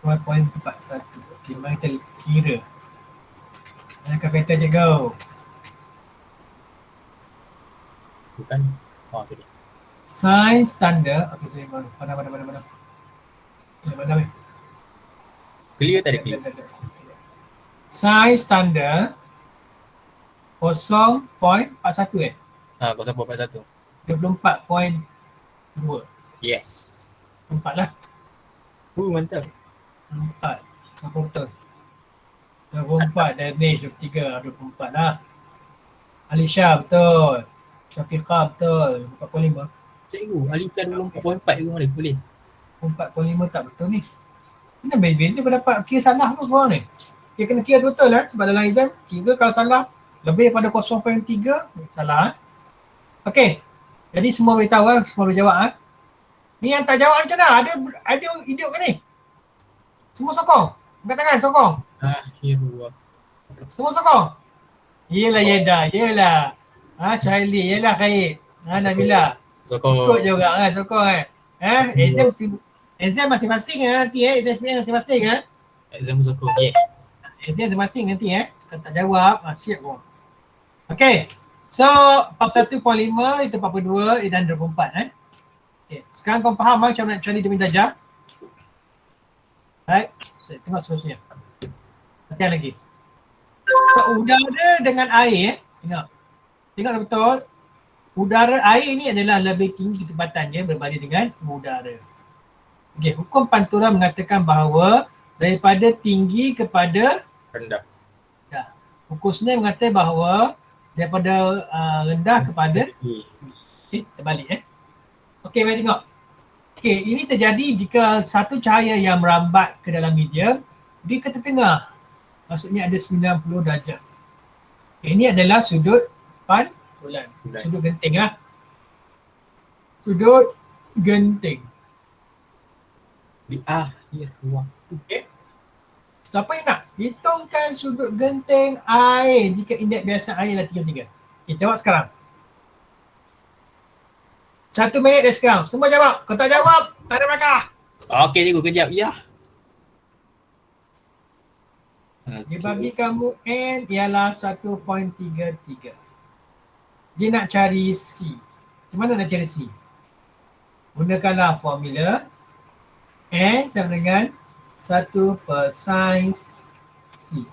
2.41. Okey, mari kita kira. Mana kalkulator je go.
Bukan. Oh, tu dia.
Sin standard. Okey, saya mana. Mana.
Clear tadi clear.
Sin standard 0.41
0.41.
24.2.
Yes.
4 lah.
Mantap.
4. Apa betul? 24 dan ni 23, 24 lah. Alisha betul. Syafiqah betul. 45.
Cikgu, Alifan 24.4 cikgu mana boleh?
4.5 tak betul ni. Ini beza pendapat kira salah ke korang ni? Kira kena kira betul sebab dalam exam kira kalau salah lebih daripada 0.3 salah. Okey. Jadi semua boleh tahu semua boleh jawab Ni yang tak jawab macam mana? Ada hidup ke ni? Semua sokong. Angkat tangan sokong.
Akhirullah.
Semua sokong. Yelah Yeda. Syaili, yelah Khaib. Nabila.
Sokong.
Ikut je orang sokong exam masing-masing nanti exam masing-masing
Exam sokong. Yeah.
Exam masing-masing nanti kalau tak jawab siap kau. Okey. So 41.5 itu 42 dan 24 Okay. Sekarang kau faham macam mana nak cari dia punya darjah? Right. Saya tengok seterusnya. Latihan lagi. Udara dengan air Tengok betul. Udara air ni adalah lebih tinggi ketebatannya berbanding dengan udara. Okey, hukum pantulan mengatakan bahawa daripada tinggi kepada
Rendah.
Hukum Snell mengatakan bahawa daripada rendah kepada terbalik Okey, mari tengok. Okey, ini terjadi jika satu cahaya yang merambat ke dalam medium di ketengah. Maksudnya ada 90 darjah. Okay, ini adalah sudut pantulan. Sudut genting Sudut genting.
Di akhir waktu.
Okey. Siapa yang nak hitungkan sudut genting air jika indeks biasa air adalah 33? Okay, jawab sekarang. 1 minit dari sekarang. Semua jawab. Kalau tak jawab, tak ada melangkah.
Okey cikgu, kejap. Ya.
Dia bagi kamu N ialah 1.33. Dia nak cari C. Macam mana nak cari C? Gunakanlah formula N sama dengan 1/sin C.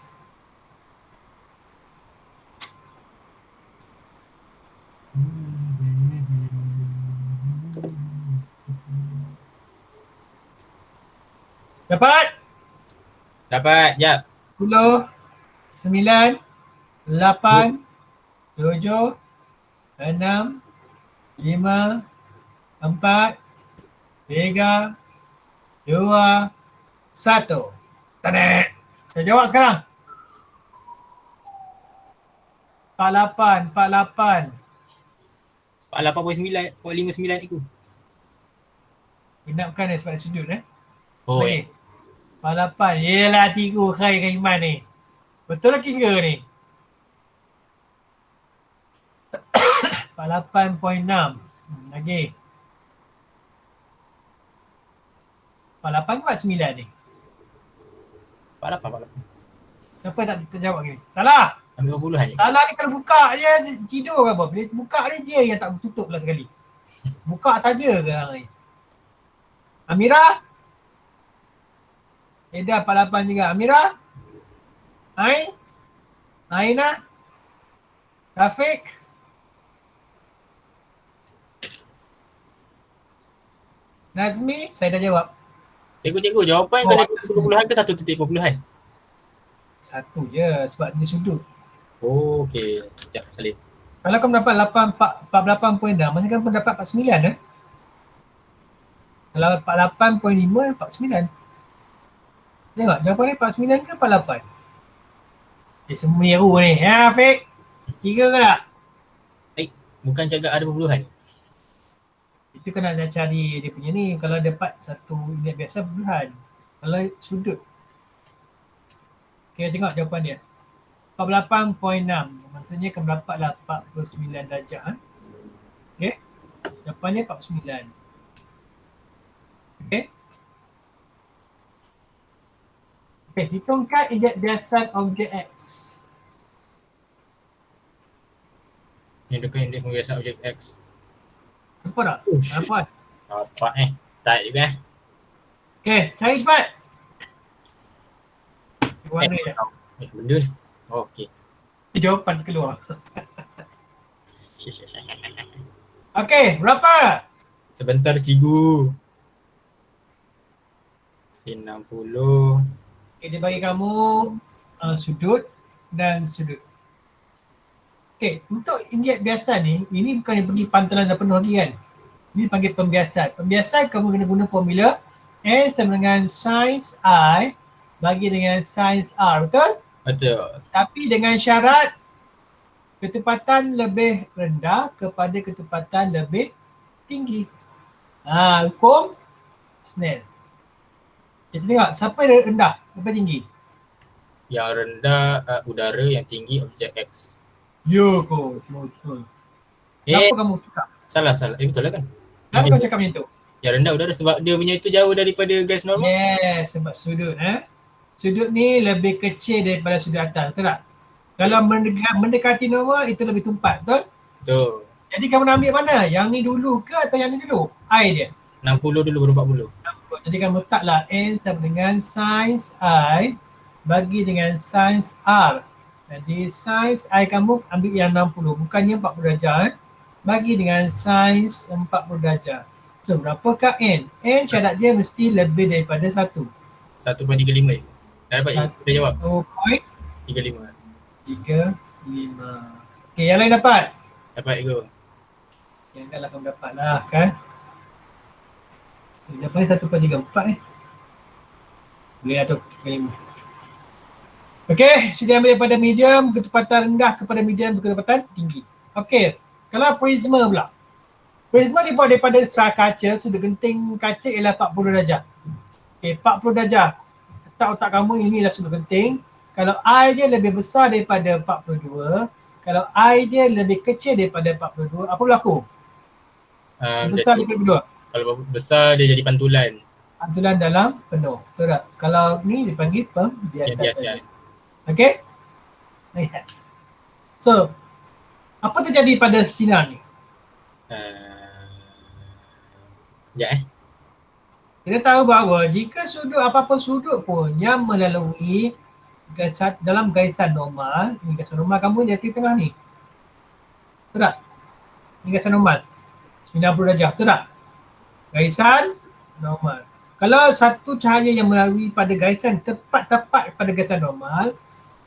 Dapat?
Dapat, jap.
10, 9, 8, 7, 6, 5, 4, 3, 2, 1. Tanek. Saya jawab sekarang. 48, 48.
48.9 aku.
Benar bukan sebab sudut
Oh,
Lagi. 48. Yelah tiga Khair dengan Iman ni. Betul lah kira ni. 48.6. Lagi. 48 ke 49 ni?
48.
Siapa tak terjawab ni? Salah!
Ambil 20-an je.
Salah ni kalau buka je tidur ke apa? Bila buka ni dia yang tak tutup lah sekali. Buka saja ke orang ni? Amira? Eda 48 juga. Amira? Ain? Aina? Rafiq? Nazmi? Saya dah jawab.
Cikgu, jawapan
Oh,
kena 10-an ke 1.20-an?
Satu je sebab dia sudut.
Oh, okey. Sekejap, salin.
Kalau kamu dapat 48.6, macam kamu dapat 49 Kalau 48.5, 49. Tengok, jawapan ni 49 ke 48? Dia semua niru ni. Ya, Afiq? Kira ke tak?
Bukan cakap ada 20-an.
Itu kena nak cari dia punya ni. Kalau dapat satu unit biasa, puluhan. Kalau sudut. Okay, tengok jawapan dia. 48.6. Maksudnya kamu dapatlah 49 darjah. Okay. Jawapan dia 49. Okay. Okay, hitungkan ijat biasan objek X.
Yang dekat indeks pembiasaan objek X.
Nampak tak? Nampak?
Nampak Tak juga
Okay, cari cepat. Warna je.
benda ni. Oh, okey.
Jawapan keluar. Okay, berapa?
Sebentar cikgu. Sin 60.
Okay, dia bagi kamu sudut dan sudut. Okay, untuk injek biasa ni, ini bukan yang pergi pantalan dah penuh lagi kan? Ini panggil pembiasan. Pembiasan kamu kena guna formula N sama dengan sin I bagi dengan sin R, betul?
Betul.
Tapi dengan syarat ketepatan lebih rendah kepada ketepatan lebih tinggi. Hukum Snell. Kita tengok siapa yang rendah, lebih tinggi?
Yang rendah udara, yang tinggi objek X.
Ya kau, betul. Kenapa kamu cakap?
Salah. Betul lah kan?
Kenapa kau cakap macam tu?
Yang rendah udara sebab dia punya itu jauh daripada gas normal.
Yes, sebab sudut. Sudut ni lebih kecil daripada sudut atas, betul tak? Kalau mendekati normal, itu lebih tumpat, betul?
Betul.
Jadi kamu nak ambil mana? Yang ni dulu ke atau yang ni dulu? I dia.
60 dulu baru 40.
Jadi kamu letaklah N sama dengan sin I bagi dengan sin R. Jadi sin I kamu ambil yang 60, bukannya 40 darjah. Bagi dengan sin 40 darjah. So berapakah N? N syarat dia mesti lebih daripada 1.
1.35. Dah dapat kita jawab.
1.35.
35.
Okay, yang lain dapat?
Dapat ego.
Yang dah lah kamu dapat lah kan? Dapat ni 1.34 Boleh lah tu, 1.5. Okay, sini ambil daripada medium ketepatan rendah kepada medium ketepatan tinggi. Okay, kalau prisma pula. Prisma dibuat daripada kaca, sudut genting kaca ialah 40 darjah. Okay, 40 darjah. Letak otak kamu, inilah sudut genting. Kalau I dia lebih besar daripada 42, kalau I dia lebih kecil daripada 42, apa berlaku? Besar daripada 42.
Kalau besar dia jadi pantulan.
Pantulan dalam penuh. Betul tak? Kalau ni dipanggil pembiasan. Okay? Lihat. So, apa terjadi pada sinar ni?
Sekejap
Kita tahu bahawa jika sudut apa-apa sudut pun yang melalui dalam garisan normal, ini garisan normal kamu di tengah ni. Betul tak? Ini garisan normal. 90 darjah, betul tak? Garisan normal. Kalau satu cahaya yang melalui pada garisan tepat pada garisan normal,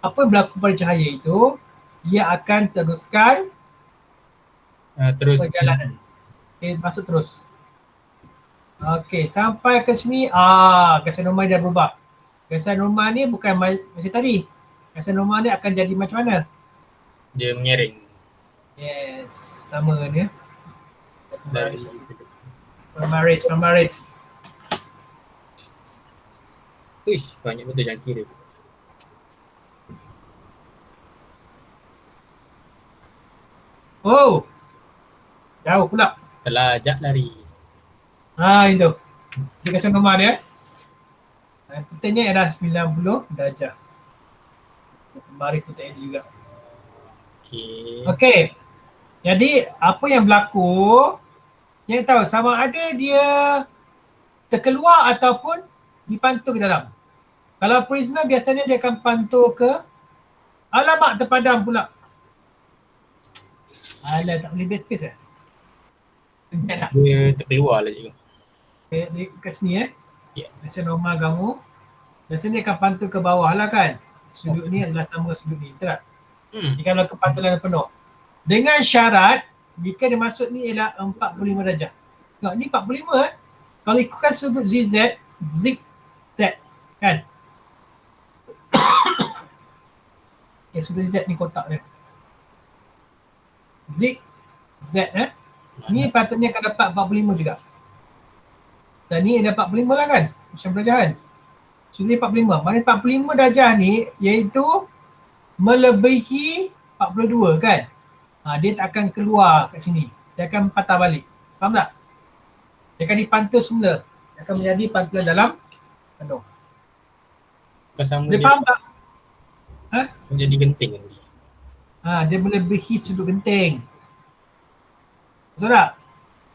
apa yang berlaku pada cahaya itu, ia akan teruskan
terus
perjalanan. Okay, masuk terus. Okey, sampai ke sini, garisan normal dah berubah. Garisan normal ni bukan macam tadi. Garisan normal ni akan jadi macam mana?
dia mengiring
Yes, sama dia.
dari
Pemaris.
Uish, banyak betul jangkir dia.
Oh, jauh pula.
Telajak lari.
Itu. Dia garisan normal dia. Putihnya adalah 90 darjah. Pemaris putih juga. Okey. Jadi apa yang berlaku, yang tahu sama ada dia terkeluar ataupun dipantul ke dalam. Kalau prisma biasanya dia akan pantul ke, alamak terpadam pula. Alah, tak boleh best case
Dia terkeluar lah cikgu.
Dia kat sini
Yes.
Macam normal kamu. Biasanya dia akan pantul ke bawah lah kan. Sudut ni adalah sama sudut ni, betul tak? Jadi kalau kepantulan penuh. Dengan syarat, jika dia masuk ni ialah 45 darjah. Tengok ni 45 Kalau ikutkan sudut ZZ, zigzag kan? Okay, sudut Z ni kotak dia. Zigzag Ni patutnya akan dapat 45 juga. So ni ada 45 lah kan? Macam darjah kan? Sudut ni 45. Maknanya 45 darjah ni iaitu melebihi 42 kan? Dia tak akan keluar kat sini. Dia akan patah balik. Faham tak? Dia akan dipantul semula. Dia akan menjadi pantulan dalam penuh. Dia faham tak?
Menjadi genting nanti.
Dia melebihi sudut genting. Betul tak?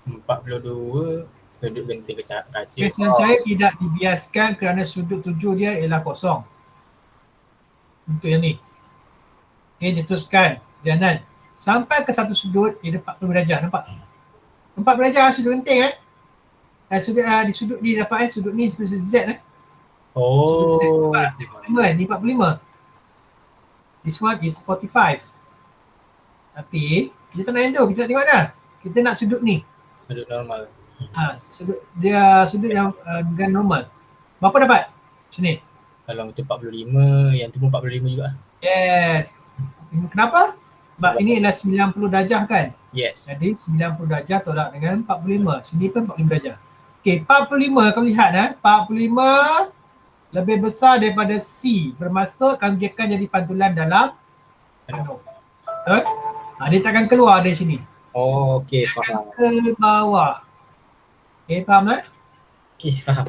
42 sudut genting kaca.
Garisan cahaya tidak dibiaskan kerana sudut tuju dia ialah kosong. Untuk yang ni. Okay, dia teruskan jalan. Sampai ke satu sudut, dia dapat 40 darjah, nampak? 40 darjah sudut genting di sudut ni dapat sudut ni sudut Z
Oh.
Sudut Z, 45 ni 45. This one is 45. Tapi kita tak nak yang tu, kita nak tengok dah. Kita nak sudut ni.
Sudut normal.
Sudut yang dengan normal. Berapa dapat? Macam ni.
Kalau itu 45, yang tu pun 45 juga.
Yes. Kenapa? Sebab ini adalah 90 darjah kan?
Yes.
Jadi 90 darjah tolak dengan 45. Sini pun 45 darjah. Okey, 45 kamu lihat 45 lebih besar daripada C. Bermaksud kamu dia akan jadi pantulan dalam penuh. Betul? Dia takkan keluar dari sini.
Oh, okey, faham.
Ke bawah. Okey, faham tak?
Okey, faham.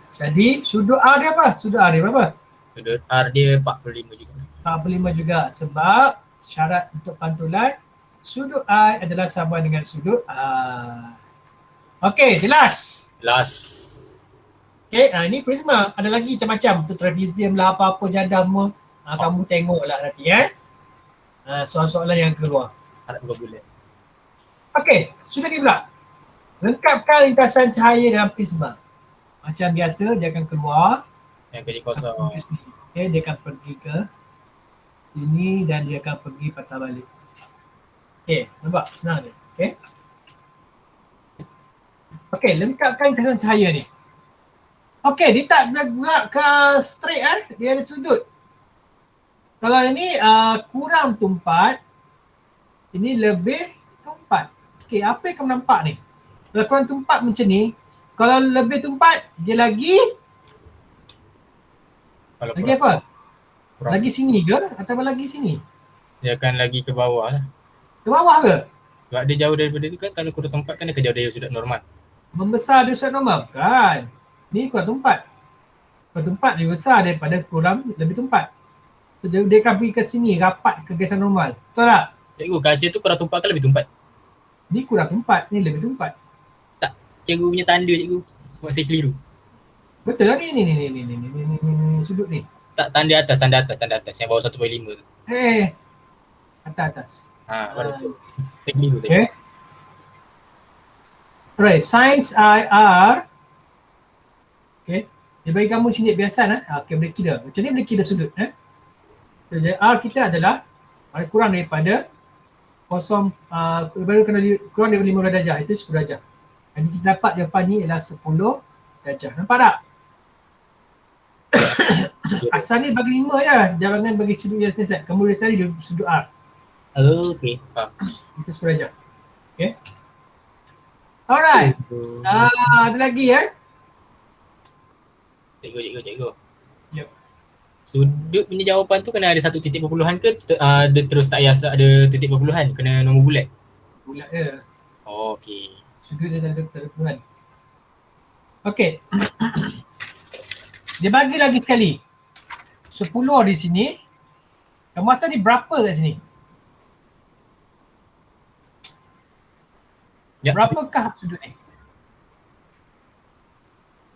Jadi sudut R dia apa? Sudut R dia berapa?
Sudut R dia 45 juga.
45 juga sebab syarat untuk pantulan sudut I adalah sama dengan sudut R. Okey, jelas?
Last.
Okey, ini prisma. Ada lagi macam-macam untuk trapezium lah apa-apa jadam semua. Kamu tengoklah nanti soalan-soalan yang keluar.
Harap bukan bulat.
Okey, sudah ni pula. Lengkapkan lintasan cahaya dalam prisma. Macam biasa dia akan keluar.
Yang kerja kosong.
Okay, dia akan pergi ke sini dan dia akan pergi patah balik. Okay, nampak? Senang ni. Okay. Okay, lengkapkan lintasan cahaya ni. Okay, dia tak bergerak ke straight dia ada sudut. Kalau ini kurang tumpat, ini lebih tumpat. Okay, apa yang kamu nampak ni? Kalau kurang tumpat macam ni, kalau lebih tumpat, dia lagi
Kalau
lagi apa?
kurang,
Lagi sini ke atau lagi sini?
dia akan lagi ke bawah lah.
Ke bawah ke?
Sebab dia jauh daripada itu kan, kalau kurang tempat kan dia akan jauh dari sudut normal.
Membesar dari sudut normal? Bukan. Ni kurang tumpat. Kurang tumpat lebih besar daripada kurang lebih tumpat. So, dia akan pergi ke sini, rapat ke garisan normal. Betul tak?
Cikgu, kaca tu kurang tumpat ke lebih tumpat?
Ni kurang tumpat, ni lebih tumpat.
Cikgu punya tanda cikgu. Buat saya keliru.
Betul lah ni sudut ni.
Tak, tanda atas yang bawah 1.5 tu.
Atas.
Baru tu. Saya keliru tadi.
Okay. Alright, saiz IR. Okay. Dia bagi kamu sini biasa okay, boleh kira. Macam ni boleh kira sudut So, R kita adalah kurang daripada baru kena kurang daripada 15 darjah, itu 10 darjah. Jadi kita dapat jawapan ni ialah 10 darjah. Nampak tak? Asal ni bagi 5 je, jangan bagi sudut yang set. Kamu boleh cari sudut R.
Okay, faham.
Itu 10 darjah. Okay. Alright. Ada lagi
Cikgu.
Yep.
Sudut punya jawapan tu kena ada satu titik perpuluhan ke dia terus tak payah ada titik perpuluhan, kena nombor bulat?
Bulat je.
Okay.
Sudut dia tak ada perpuluhan. Okay. Dia bagi lagi sekali 10 di sini. Dan masa ni berapa kat sini?
Ya.
Berapakah sudut ni?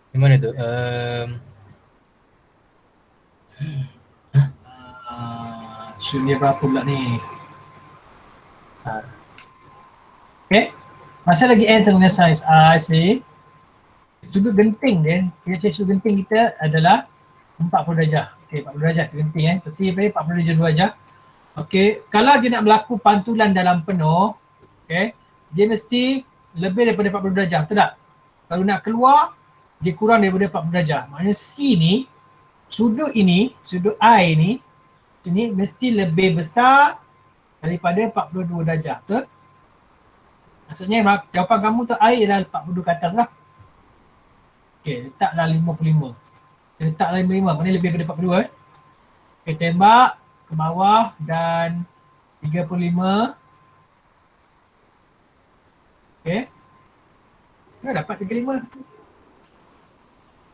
Di mana tu?
Sudut dia berapa pula ni? Okay. Masa lagi N sama dengan saiz C. Sudut genting dia, kira-kira sudut genting kita adalah 40 darjah. Okay, 40 darjah segenting Pasti 40 darjah 2 darjah. Okay, kalau dia nak berlaku pantulan dalam penuh, okay, dia mesti lebih daripada 40 darjah, betul tak? Kalau nak keluar, dia kurang daripada 40 darjah. Maknanya C ni, sudut ini, sudut I ni, ini mesti lebih besar daripada 42 darjah, betul? Maksudnya jawapan kamu tu I ialah 42 ke atas lah. Okay, letaklah 55. Letaklah 55, maknanya lebih daripada 42 Okay, tembak ke bawah dan 35. Okay. Dah dapat 35.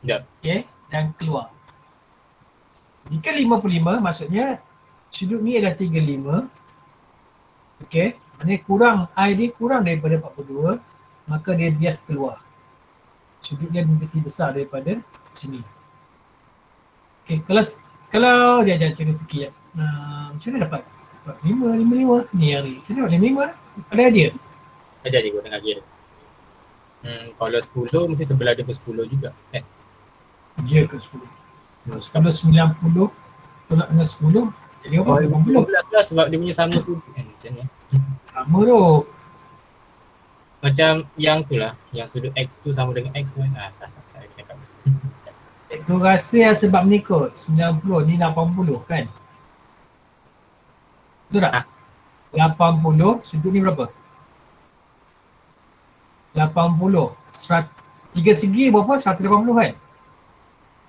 Ya.
Okay, dan keluar. Jika 55, maksudnya sudut ni adalah 35. Okay, maknanya kurang, I dia kurang daripada 42, maka dia bias keluar. Sudut dia mesti besar daripada sini. Okay, kalau dia ajar cara fikir macam mana dapat 55 ni yang ni. Macam mana dapat 55 lah? Ada dia?
Ajar je kau tengah kira. Kalau 10 mesti sebelah dia pun 10 juga kan?
Dia ke 10. Kalau 90 tolak dengan 10 jadi apa? 80
lah sebab dia punya sama sudut kan macam ni.
Sama tu.
Macam yang tu lah, yang sudut X tu sama dengan X kan? Tak saya cakap.
Aku rasa sebab ni kot 90 ni 80 kan? Betul tak? 80 sudut ni berapa? 80 tiga segi berapa? 180 kan?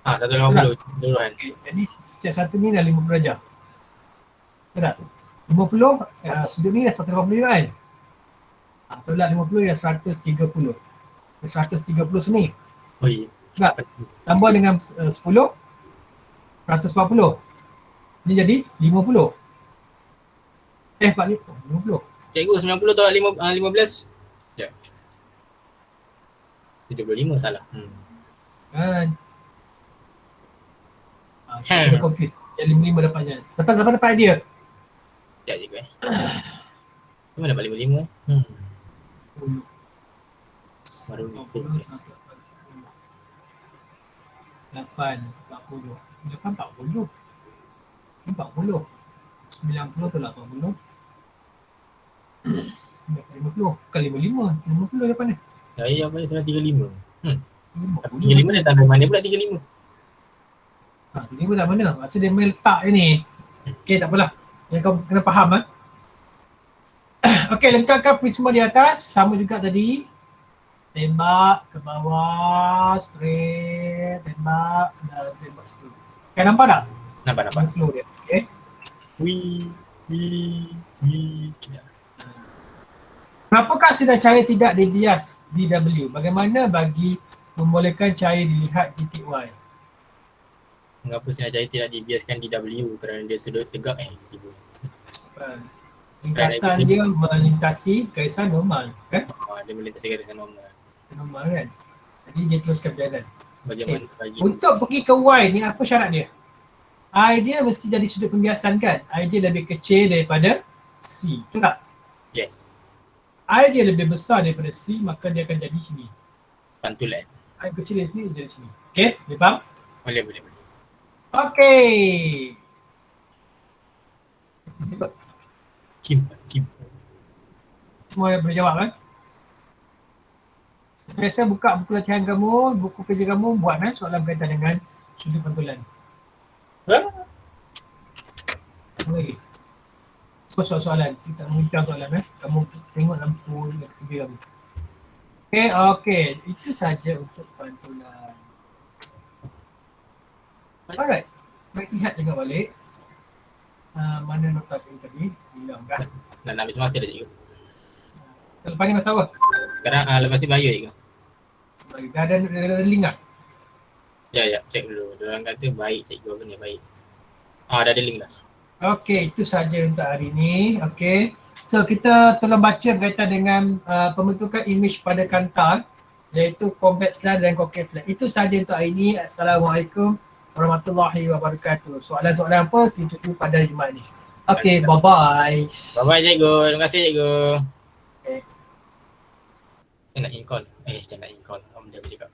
180 keseluruhan.
Okay. Jadi setiap satu ni dah 50 darjah. Betul tak? 50 sudut ni dah 180 juga kan? Tolak 50 dah 130. 130 sini.
Oh iya.
Tak? Tambah dengan 10 140. Ni jadi 50. 50.
Cikgu 90 tolak 15. Ya. 75 salah.
Kan? Saya confused. Yang 55 dapatnya. Dapat idea?
Ya cikgu Mana dapat 55? Baru ni.
8, 40. 40. 90 tolak 80. 50. Bukan 55. 50 dapat ni.
Saya jawapan ni salah 35.
50.
35 dia tanda mana pula 35?
35 tak mana? Maksud dia meletak je ni. Okay, tak apalah. Yang kau kena faham Okay, lengkapkan prisma di atas. Sama juga tadi. Tembak ke bawah, straight, tembak dan tembak situ. Okay, nampak tak?
Nampak.
Flow dia. Okay.
Wee. Ya.
Kenapakah sinar cahaya tidak dibias di W? Bagaimana bagi membolehkan cahaya dilihat titik Y?
Mengapa sinar cahaya tidak dibiaskan di W? Kerana dia sudut tegak tiba.
Lintasan dia melintasi garisan normal kan?
Dia melintasi garisan normal.
Normal kan? Jadi dia teruskan perjalanan.
Bagaimana bagi
Untuk pergi ke Y ni apa syarat dia? I dia mesti jadi sudut pembiasan kan? I dia lebih kecil daripada C. Betul tak?
yes,
I dia lebih besar daripada C, maka dia akan jadi sini.
pantulan.
I kecil dari sini, dia jadi sini. Okay, boleh faham?
Boleh.
Okay.
Kim.
Semua boleh jawab kan? Biasa buka buku latihan kamu, buku kerja kamu, buat soalan berkaitan dengan sudut pantulan. Okay. Soalan, kita mengucap soalan kamu tengok lampu kerja kamu. Okay. Itu saja untuk pantulan. Alright, baik lihat tengok balik. Mana nota yang tadi? Hilang dah.
Nak habis masa dah cikgu.
Lepas ni masa apa?
Sekarang lepas ni bio cikgu.
Dah ada link tak?
Ya, cek dulu. Diorang kata baik cikgu, apa ni baik. Dah ada link dah.
Okay, itu saja untuk hari ini. Okay. So kita telah baca berkaitan dengan pembentukan image pada Kantar, iaitu convex line dan concave line. Itu saja untuk hari ini. Assalamualaikum warahmatullahi wabarakatuh. Soalan-soalan apa? Tuju pada Jumaat ni. Okay, bye-bye.
Bye-bye cikgu. Terima kasih cikgu.
Okay.
Saya nak in call. Saya nak in call. Dia cakap.